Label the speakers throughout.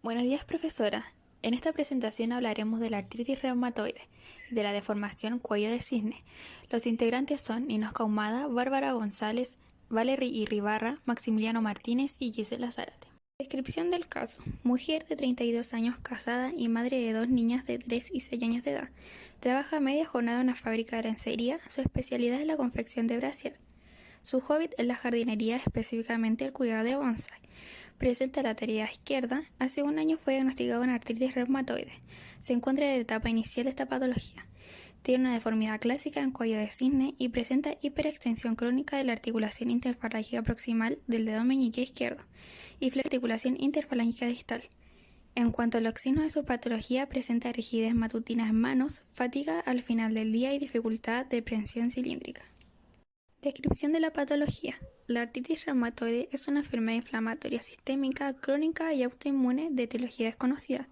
Speaker 1: Buenos días, profesora. En esta presentación hablaremos de la artritis reumatoide y de la deformación cuello de cisne. Los integrantes son Ninosca Ahumada, Bárbara González, Valery Irribarra, Maximiliano Martínez y Gisela Zárate. Descripción del caso. Mujer de 32 años, casada y madre de 2 niñas de 3 y 6 años de edad. Trabaja media jornada en una fábrica de lencería. Su especialidad es la confección de brasier. Su hobby es la jardinería, específicamente el cuidado de bonsai. Presenta la lateral izquierda. Hace un año fue diagnosticado con artritis reumatoide. Se encuentra en la etapa inicial de esta patología. Tiene una deformidad clásica en cuello de cisne y presenta hiperextensión crónica de la articulación interfalángica proximal del dedo meñique izquierdo y articulación interfalángica distal. En cuanto a los signos de su patología, presenta rigidez matutina en manos, fatiga al final del día y dificultad de prensión cilíndrica. Descripción de la patología. La artritis reumatoide es una enfermedad inflamatoria sistémica, crónica y autoinmune de etiología desconocida.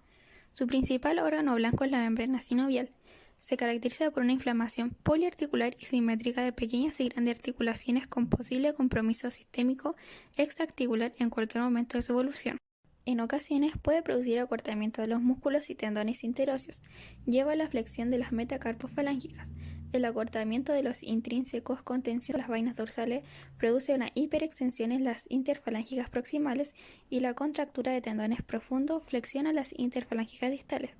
Speaker 1: Su principal órgano blanco es la membrana sinovial. Se caracteriza por una inflamación poliarticular y simétrica de pequeñas y grandes articulaciones con posible compromiso sistémico extraarticular en cualquier momento de su evolución. En ocasiones puede producir acortamiento de los músculos y tendones interóseos. Lleva a la flexión de las metacarpofalángicas. El acortamiento de los intrínsecos con tensión de las vainas dorsales produce una hiperextensión en las interfalángicas proximales y la contractura de tendones profundos flexiona las interfalángicas distales,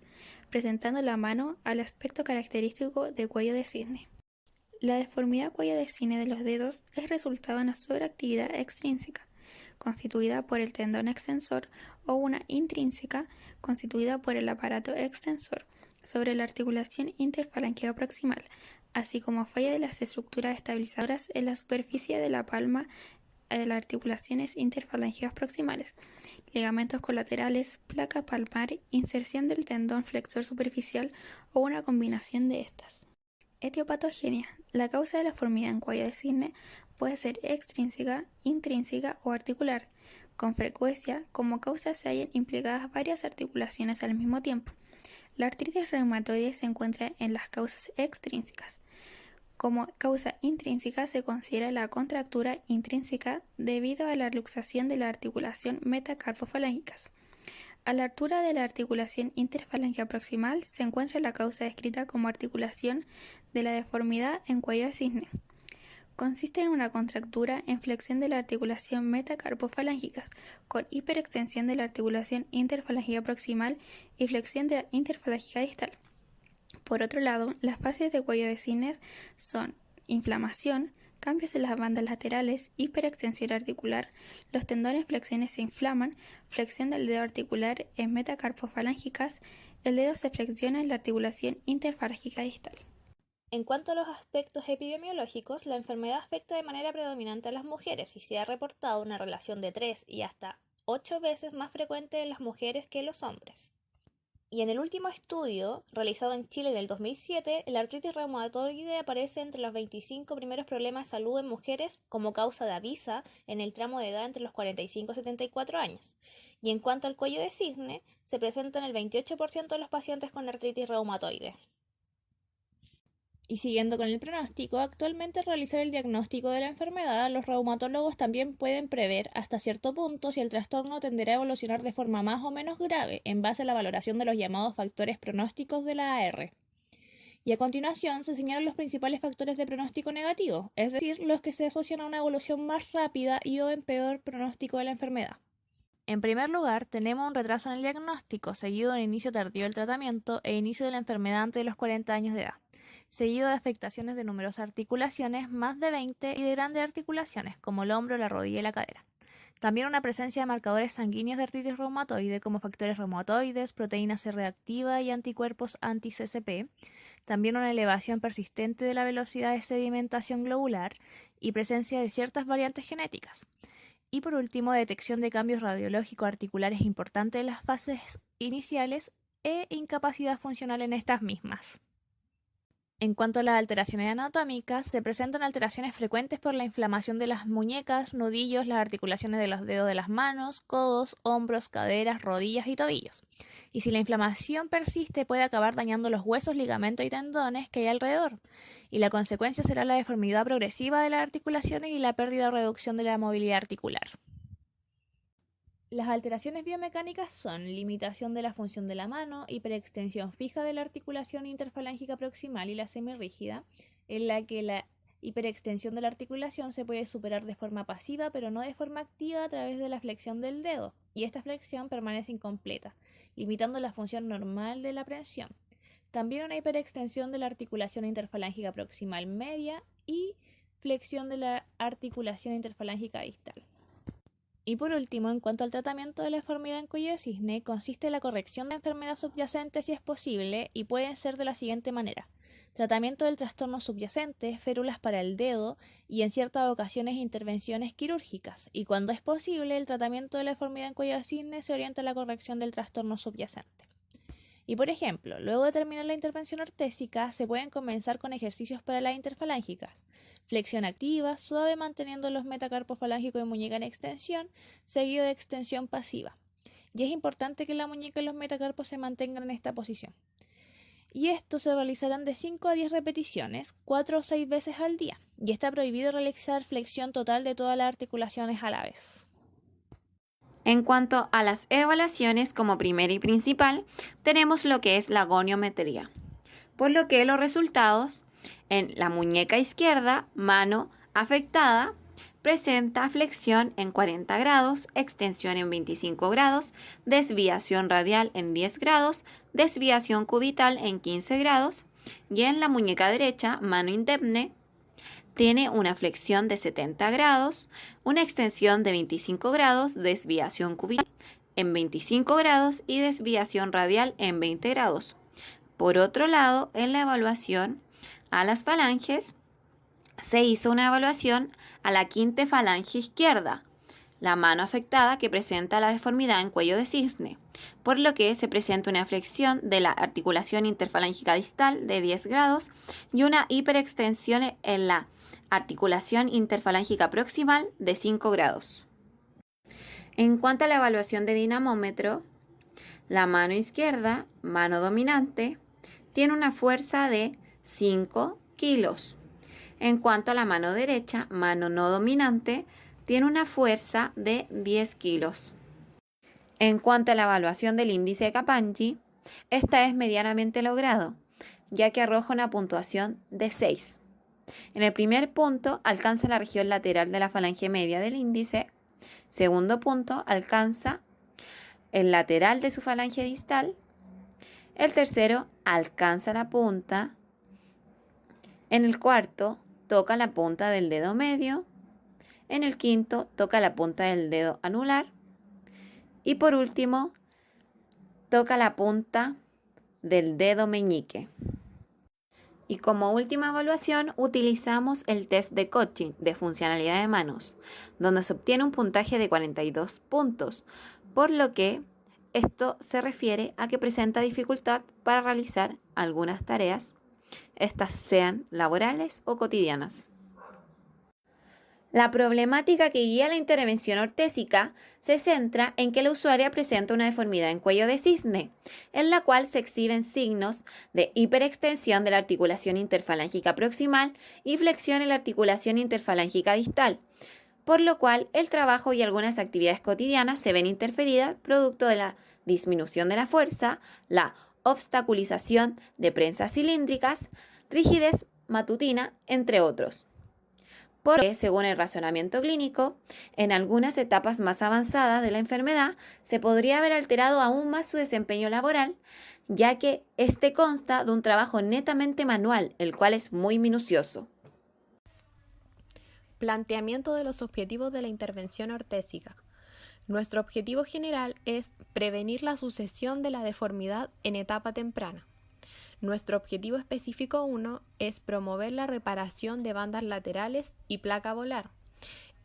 Speaker 1: presentando la mano al aspecto característico de cuello de cisne. La deformidad cuello de cisne de los dedos es resultado de una sobreactividad extrínseca, constituida por el tendón extensor, o una intrínseca, constituida por el aparato extensor, sobre la articulación interfalángica proximal, así como falla de las estructuras estabilizadoras en la superficie de la palma de las articulaciones interfalángicas proximales, ligamentos colaterales, placa palmar, inserción del tendón flexor superficial o una combinación de estas. Etiopatogenia. La causa de la deformidad en cuello de cisne puede ser extrínseca, intrínseca o articular. Con frecuencia, como causa se hallan implicadas varias articulaciones al mismo tiempo. La artritis reumatoide se encuentra en las causas extrínsecas. Como causa intrínseca se considera la contractura intrínseca debido a la luxación de la articulación metacarpofalángicas. A la altura de la articulación interfalángica proximal se encuentra la causa descrita como articulación de la deformidad en cuello de cisne. Consiste en una contractura en flexión de la articulación metacarpofalángicas, con hiperextensión de la articulación interfalángica proximal y flexión de la interfalángica distal. Por otro lado, las fases de cuello de cisne son inflamación, cambios en las bandas laterales, hiperextensión articular, los tendones flexiones se inflaman, flexión del dedo articular en metacarpofalángicas, el dedo se flexiona en la articulación interfalángica distal.
Speaker 2: En cuanto a los aspectos epidemiológicos, la enfermedad afecta de manera predominante a las mujeres y se ha reportado una relación de 3 y hasta 8 veces más frecuente en las mujeres que en los hombres. Y en el último estudio, realizado en Chile en el 2007, la artritis reumatoide aparece entre los 25 primeros problemas de salud en mujeres como causa de avisa en el tramo de edad entre los 45 y 74 años. Y en cuanto al cuello de cisne, se presenta en el 28% de los pacientes con artritis reumatoide. Y siguiendo con el pronóstico, actualmente al realizar el diagnóstico de la enfermedad, los reumatólogos también pueden prever hasta cierto punto si el trastorno tenderá a evolucionar de forma más o menos grave en base a la valoración de los llamados factores pronósticos de la AR. Y a continuación se señalan los principales factores de pronóstico negativo, es decir, los que se asocian a una evolución más rápida y o en peor pronóstico de la enfermedad. En primer lugar, tenemos un retraso en el diagnóstico, seguido de un inicio tardío del tratamiento e inicio de la enfermedad antes de los 40 años de edad, seguido de afectaciones de numerosas articulaciones, más de 20, y de grandes articulaciones, como el hombro, la rodilla y la cadera. También una presencia de marcadores sanguíneos de artritis reumatoide, como factores reumatoides, proteína C reactiva y anticuerpos anti-CCP. También una elevación persistente de la velocidad de sedimentación globular y presencia de ciertas variantes genéticas. Y por último, detección de cambios radiológicos articulares importantes en las fases iniciales e incapacidad funcional en estas mismas. En cuanto a las alteraciones anatómicas, se presentan alteraciones frecuentes por la inflamación de las muñecas, nudillos, las articulaciones de los dedos de las manos, codos, hombros, caderas, rodillas y tobillos. Y si la inflamación persiste, puede acabar dañando los huesos, ligamentos y tendones que hay alrededor. Y la consecuencia será la deformidad progresiva de las articulaciones y la pérdida o reducción de la movilidad articular. Las alteraciones biomecánicas son limitación de la función de la mano, hiperextensión fija de la articulación interfalángica proximal y la semirrígida, en la que la hiperextensión de la articulación se puede superar de forma pasiva, pero no de forma activa a través de la flexión del dedo, y esta flexión permanece incompleta, limitando la función normal de la prensión. También una hiperextensión de la articulación interfalángica proximal media y flexión de la articulación interfalángica distal. Y por último, en cuanto al tratamiento de la deformidad en cuello de cisne, consiste en la corrección de enfermedad subyacente si es posible y pueden ser de la siguiente manera: tratamiento del trastorno subyacente, férulas para el dedo y en ciertas ocasiones intervenciones quirúrgicas. Y cuando es posible, el tratamiento de la deformidad en cuello de cisne se orienta a la corrección del trastorno subyacente. Y por ejemplo, luego de terminar la intervención ortésica, se pueden comenzar con ejercicios para las interfalángicas: flexión activa, suave manteniendo los metacarpos falángicos de muñeca en extensión, seguido de extensión pasiva. Y es importante que la muñeca y los metacarpos se mantengan en esta posición. Y esto se realizarán de 5 a 10 repeticiones, 4 o 6 veces al día. Y está prohibido realizar flexión total de todas las articulaciones a la vez.
Speaker 3: En cuanto a las evaluaciones, como primera y principal, tenemos lo que es la goniometría, por lo que los resultados en la muñeca izquierda, mano afectada, presenta flexión en 40 grados, extensión en 25 grados, desviación radial en 10 grados, desviación cubital en 15 grados, y en la muñeca derecha, mano indemne, tiene una flexión de 70 grados, una extensión de 25 grados, desviación cubital en 25 grados y desviación radial en 20 grados. Por otro lado, en la evaluación a las falanges, se hizo una evaluación a la quinta falange izquierda, la mano afectada que presenta la deformidad en cuello de cisne, por lo que se presenta una flexión de la articulación interfalángica distal de 10 grados y una hiperextensión en la articulación interfalángica proximal de 5 grados. En cuanto a la evaluación de dinamómetro, la mano izquierda, mano dominante, tiene una fuerza de 5 kilos. En cuanto a la mano derecha, mano no dominante, tiene una fuerza de 10 kilos. En cuanto a la evaluación del índice de Capagni, esta es medianamente logrado, ya que arroja una puntuación de 6. En el primer punto alcanza la región lateral de la falange media del índice. Segundo punto alcanza el lateral de su falange distal. El tercero alcanza la punta. En el cuarto toca la punta del dedo medio. En el quinto toca la punta del dedo anular. Y por último toca la punta del dedo meñique. Y como última evaluación utilizamos el test de Cochin de funcionalidad de manos, donde se obtiene un puntaje de 42 puntos, por lo que esto se refiere a que presenta dificultad para realizar algunas tareas, estas sean laborales o cotidianas. La problemática que guía la intervención ortésica se centra en que la usuaria presenta una deformidad en cuello de cisne, en la cual se exhiben signos de hiperextensión de la articulación interfalángica proximal y flexión en la articulación interfalángica distal, por lo cual el trabajo y algunas actividades cotidianas se ven interferidas producto de la disminución de la fuerza, la obstaculización de prensas cilíndricas, rigidez matutina, entre otros. Porque, según el razonamiento clínico, en algunas etapas más avanzadas de la enfermedad se podría haber alterado aún más su desempeño laboral, ya que este consta de un trabajo netamente manual, el cual es muy minucioso.
Speaker 1: Planteamiento de los objetivos de la intervención ortésica. Nuestro objetivo general es prevenir la sucesión de la deformidad en etapa temprana. Nuestro objetivo específico 1 es promover la reparación de bandas laterales y placa volar.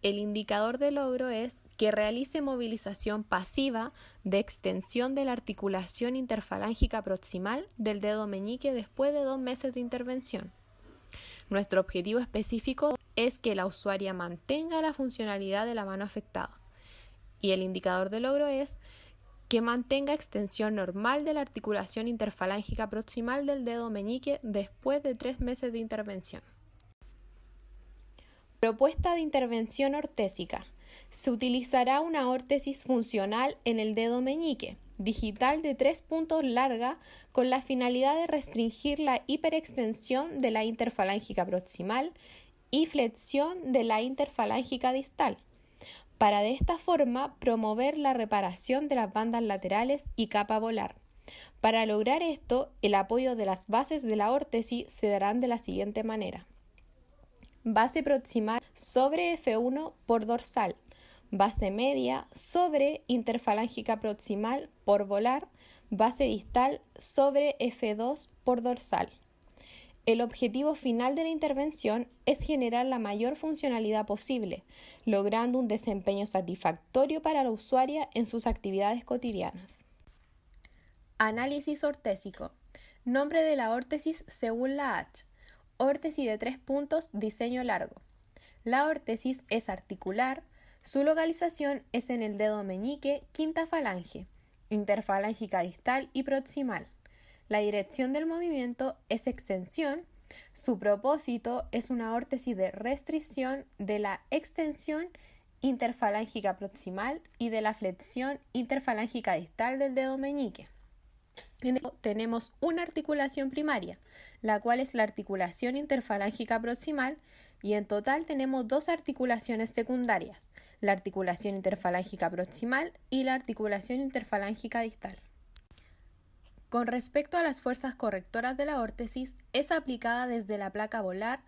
Speaker 1: El indicador de logro es que realice movilización pasiva de extensión de la articulación interfalángica proximal del dedo meñique después de 2 meses de intervención. Nuestro objetivo específico es que la usuaria mantenga la funcionalidad de la mano afectada. Y el indicador de logro es que mantenga extensión normal de la articulación interfalángica proximal del dedo meñique después de 3 meses de intervención. Propuesta de intervención ortésica.
Speaker 4: Se utilizará una órtesis funcional en el dedo meñique, digital de 3 puntos larga, con la finalidad de restringir la hiperextensión de la interfalángica proximal y flexión de la interfalángica distal, para de esta forma promover la reparación de las bandas laterales y capa volar. Para lograr esto, el apoyo de las bases de la órtesis se darán de la siguiente manera: base proximal sobre F1 por dorsal, base media sobre interfalángica proximal por volar, base distal sobre F2 por dorsal. El objetivo final de la intervención es generar la mayor funcionalidad posible, logrando un desempeño satisfactorio para la usuaria en sus actividades cotidianas. Análisis ortésico. Nombre de la órtesis según la H. Órtesis de 3 puntos, diseño largo. La órtesis es articular. Su localización es en el dedo meñique, quinta falange, interfalángica distal y proximal. La dirección del movimiento es extensión. Su propósito es una órtesis de restricción de la extensión interfalángica proximal y de la flexión interfalángica distal del dedo meñique. Tenemos una articulación primaria, la cual es la articulación interfalángica proximal, y en total tenemos 2 articulaciones secundarias, la articulación interfalángica proximal y la articulación interfalángica distal. Con respecto a las fuerzas correctoras de la órtesis, es aplicada desde la placa volar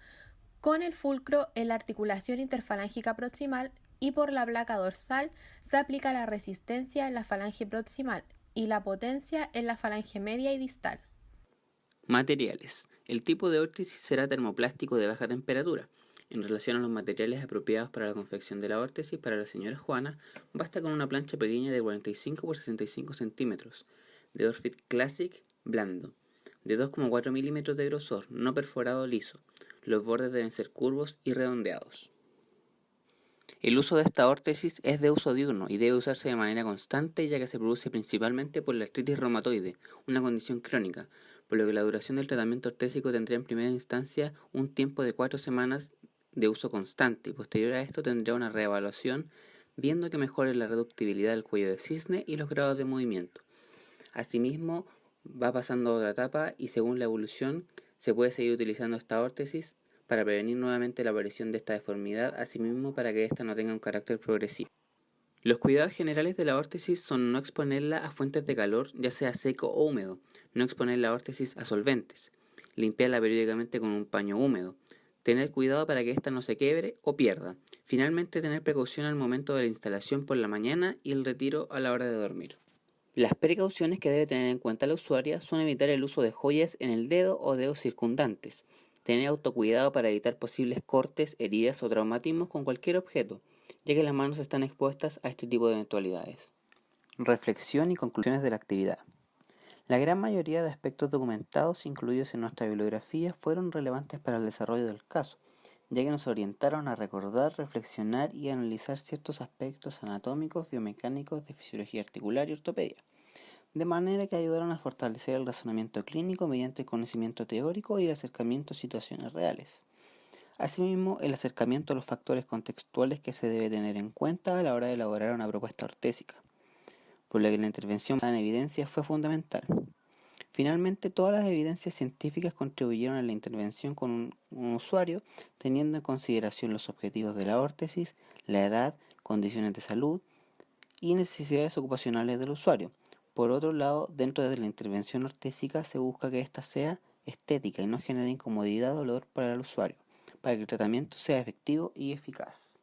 Speaker 4: con el fulcro en la articulación interfalángica proximal, y por la placa dorsal se aplica la resistencia en la falange proximal y la potencia en la falange media y distal.
Speaker 5: Materiales. El tipo de órtesis será termoplástico de baja temperatura. En relación a los materiales apropiados para la confección de la órtesis, para la señora Juana, basta con una plancha pequeña de 45 por 65 centímetros, de Orfit Classic blando, de 2,4 milímetros de grosor, no perforado liso. Los bordes deben ser curvos y redondeados. El uso de esta órtesis es de uso diurno y debe usarse de manera constante, ya que se produce principalmente por la artritis reumatoide, una condición crónica, por lo que la duración del tratamiento ortésico tendría en primera instancia un tiempo de 4 semanas de uso constante, y posterior a esto tendrá una reevaluación viendo que mejore la reductibilidad del cuello de cisne y los grados de movimiento. Asimismo, va pasando a otra etapa y según la evolución se puede seguir utilizando esta órtesis para prevenir nuevamente la aparición de esta deformidad, asimismo para que ésta no tenga un carácter progresivo. Los cuidados generales de la órtesis son no exponerla a fuentes de calor, ya sea seco o húmedo, no exponer la órtesis a solventes, limpiarla periódicamente con un paño húmedo, tener cuidado para que ésta no se quiebre o pierda, finalmente tener precaución al momento de la instalación por la mañana y el retiro a la hora de dormir. Las precauciones que debe tener en cuenta la usuaria son evitar el uso de joyas en el dedo o dedos circundantes, tener autocuidado para evitar posibles cortes, heridas o traumatismos con cualquier objeto, ya que las manos están expuestas a este tipo de eventualidades. Reflexión y conclusiones de la actividad. La gran mayoría de aspectos documentados incluidos en nuestra bibliografía fueron relevantes para el desarrollo del caso, ya que nos orientaron a recordar, reflexionar y analizar ciertos aspectos anatómicos, biomecánicos, de fisiología articular y ortopedia, de manera que ayudaron a fortalecer el razonamiento clínico mediante el conocimiento teórico y el acercamiento a situaciones reales. Asimismo, el acercamiento a los factores contextuales que se debe tener en cuenta a la hora de elaborar una propuesta ortésica, por lo que la intervención basada en evidencia fue fundamental. Finalmente, todas las evidencias científicas contribuyeron a la intervención con un usuario, teniendo en consideración los objetivos de la órtesis, la edad, condiciones de salud y necesidades ocupacionales del usuario. Por otro lado, dentro de la intervención ortésica se busca que ésta sea estética y no genere incomodidad o dolor para el usuario, para que el tratamiento sea efectivo y eficaz.